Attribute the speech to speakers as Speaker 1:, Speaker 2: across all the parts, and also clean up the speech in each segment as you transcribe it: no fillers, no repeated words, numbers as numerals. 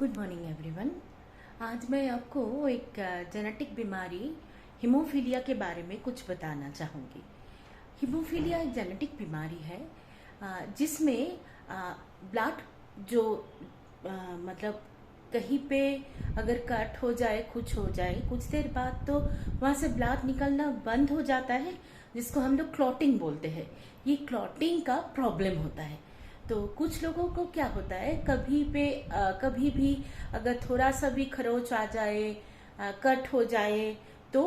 Speaker 1: Good morning everyone. आज मैं आपको एक जेनेटिक बीमारी हीमोफीलिया के बारे में कुछ बताना चाहूँगी। हीमोफीलिया एक जेनेटिक बीमारी है जिसमें ब्लड जो मतलब कहीं पे अगर कट हो जाए, कुछ हो जाए, कुछ देर बाद तो वहाँ से ब्लड निकलना बंद हो जाता है, जिसको हम लोग क्लॉटिंग बोलते हैं। ये क्लॉटिंग का प्रॉब्लम होता है। तो कुछ लोगों को क्या होता है, कभी भी अगर थोड़ा सा भी खरोच आ जाए, कट हो जाए, तो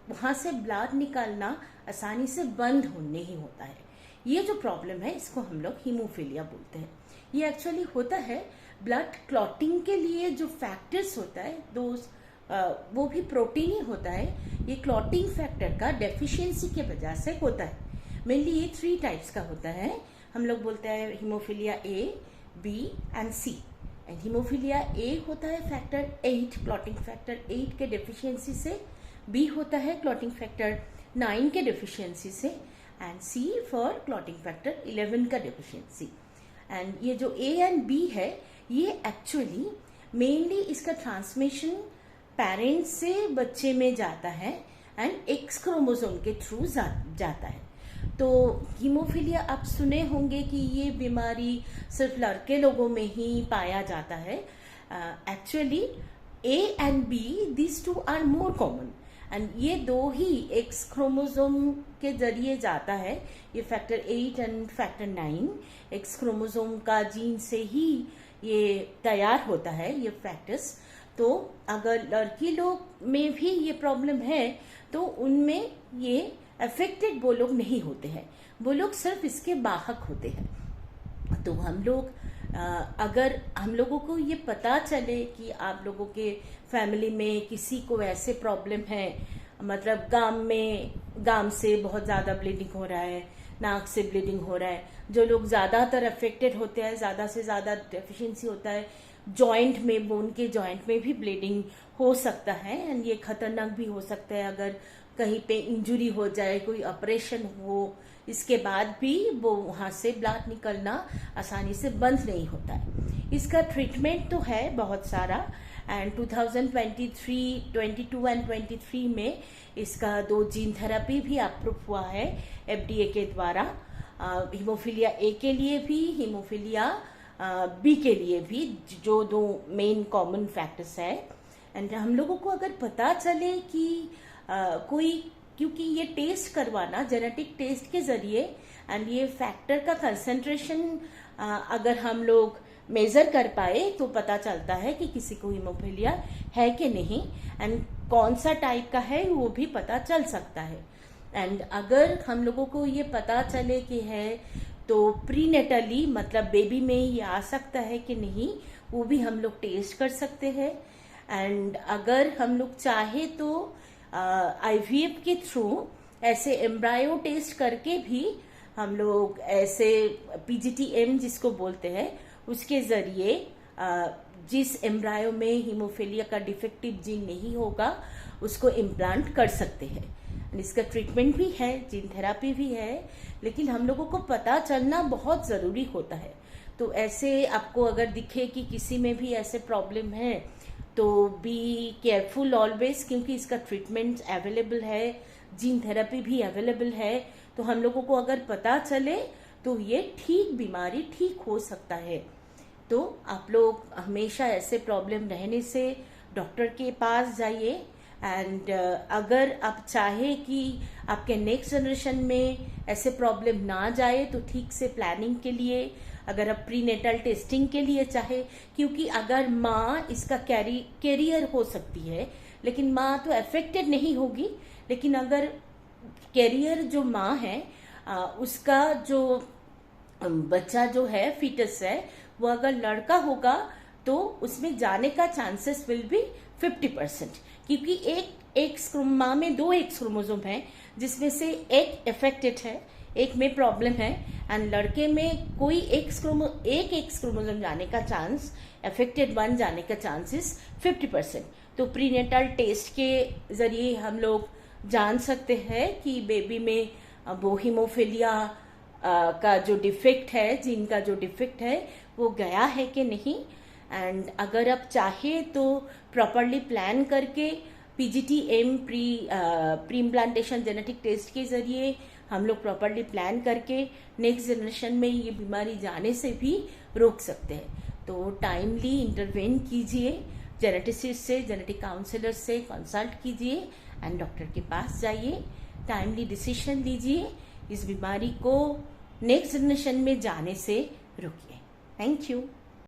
Speaker 1: वहाँ से ब्लड निकालना आसानी से बंद नहीं होता है। ये जो प्रॉब्लम है इसको हम लोग हीमोफीलिया बोलते हैं। ये एक्चुअली होता है ब्लड क्लॉटिंग के लिए जो फैक्टर्स होता है वो भी प्रोटीन ही होता है। ये क्लॉटिंग फैक्टर का डेफिशिएंसी के वजह से होता है। मेनली ये 3 टाइप्स का होता है। हम लोग बोलते हैं haemophilia A, B and C. And haemophilia A होता है फैक्टर 8, क्लॉटिंग फैक्टर 8 के डेफिशिएंसी से। बी होता है क्लॉटिंग फैक्टर 9 के डेफिशिएंसी से। And C for clotting factor 11 का डेफिशिएंसी। एंड ये जो ए एंड बी है, ये एक्चुअली मेनली इसका ट्रांसमिशन पेरेंट्स से बच्चे में जाता है एंड एक्स क्रोमोसोम के थ्रू जाता है। तो हीमोफीलिया आप सुने होंगे कि ये बीमारी सिर्फ लड़के लोगों में ही पाया जाता है। Actually A and B, this two are more common. And ये 2 ही एक्स क्रोमोसोम के जरिए जाता है। ये factor 8 and factor 9 x chromosome का जीन से ही ये तैयार होता है, ये फैक्टर्स। तो अगर लड़की लोग में भी ये प्रॉब्लम है तो उनमें ये अफेक्टेड वो लोग नहीं होते हैं, वो लोग सिर्फ इसके वाहक होते हैं। तो हम लोग अगर हम लोगों को ये पता चले कि आप लोगों के फैमिली में किसी को ऐसे प्रॉब्लम है, मतलब गाम से बहुत ज़्यादा ब्लीडिंग हो रहा है, नाक से ब्लीडिंग हो रहा है, जो लोग ज़्यादातर अफेक्टेड होते हैं, ज़्यादा से ज़्यादा डेफिशिएंसी होता है, जॉइंट में, बोन के जॉइंट में भी ब्लीडिंग हो सकता है। एंड ये खतरनाक भी हो सकता है अगर कहीं पे इंजुरी हो जाए, कोई ऑपरेशन हो, इसके बाद भी वो वहाँ से ब्लड निकलना आसानी से बंद नहीं होता है। इसका ट्रीटमेंट तो है बहुत सारा। एंड 2023, 22 एंड 23 में इसका 2 जीन थेरेपी भी अप्रूव हुआ है FDA के द्वारा। हीमोफीलिया ए के लिए भी, हीमोफीलिया बी के लिए भी, जो 2 मेन कॉमन फैक्टर्स है। एंड हम लोगों को अगर पता चले कि क्योंकि ये टेस्ट करवाना जेनेटिक टेस्ट के जरिए, एंड ये फैक्टर का कंसंट्रेशन अगर हम लोग मेजर कर पाए तो पता चलता है कि किसी को हीमोफीलिया है कि नहीं, एंड कौन सा टाइप का है वो भी पता चल सकता है। एंड अगर हम लोगों को ये पता चले कि है तो प्रीनेटली, मतलब बेबी में ये आ सकता है कि नहीं, वो भी हम लोग टेस्ट कर सकते हैं। एंड अगर हम लोग चाहे तो IVF के थ्रू ऐसे एम्ब्रायो टेस्ट करके भी हम लोग ऐसे PGT-M जिसको बोलते हैं, उसके जरिए जिस एम्ब्रायो में हीमोफीलिया का डिफेक्टिव जीन नहीं होगा उसको इम्प्लांट कर सकते हैं। इसका ट्रीटमेंट भी है, जीन थेरापी भी है, लेकिन हम लोगों को पता चलना बहुत ज़रूरी होता है। तो ऐसे आपको अगर दिखे कि किसी में भी ऐसे प्रॉब्लम है तो बी केयरफुल ऑलवेज, क्योंकि इसका ट्रीटमेंट अवेलेबल है, जीन थेरेपी भी अवेलेबल है। तो हम लोगों को अगर पता चले तो ये बीमारी ठीक हो सकता है। तो आप लोग हमेशा ऐसे प्रॉब्लम रहने से डॉक्टर के पास जाइए। एंड अगर आप चाहे कि आपके नेक्स्ट जनरेशन में ऐसे प्रॉब्लम ना जाए तो ठीक से प्लानिंग के लिए, अगर आप प्रीनेटल टेस्टिंग के लिए चाहे, क्योंकि अगर माँ इसका कैरियर हो सकती है, लेकिन माँ तो अफेक्टेड नहीं होगी, लेकिन अगर कैरियर जो माँ है उसका जो बच्चा जो है, फीटस है, वो अगर लड़का होगा तो उसमें जाने का चांसेस विल बी 50%, क्योंकि एक माँ में 2 एक्स क्रोमोसोम है, जिसमें से एक अफेक्टेड है, एक में प्रॉब्लम है। एंड लड़के में कोई एक एक्स क्रोमोसोम जाने का चांस, अफेक्टेड 1 जाने का चांसेस 50%। तो प्रीनेटल टेस्ट के जरिए हम लोग जान सकते हैं कि बेबी में वो हीमोफीलिया का जो डिफेक्ट है, जीन का जो डिफेक्ट है, वो गया है कि नहीं। एंड अगर आप चाहे तो प्रॉपरली प्लान करके PGT-M pre implantation genetic test के जरिए हम लोग प्रॉपरली प्लान करके नेक्स्ट जनरेशन में ये बीमारी जाने से भी रोक सकते हैं। तो टाइमली इंटरवेन कीजिए, जेनेटिसिस्ट से, जेनेटिक काउंसलर से कंसल्ट कीजिए एंड डॉक्टर के पास जाइए, टाइमली डिसीजन लीजिए, इस बीमारी को नेक्स्ट जनरेशन में जाने से रोकिए। Thank you.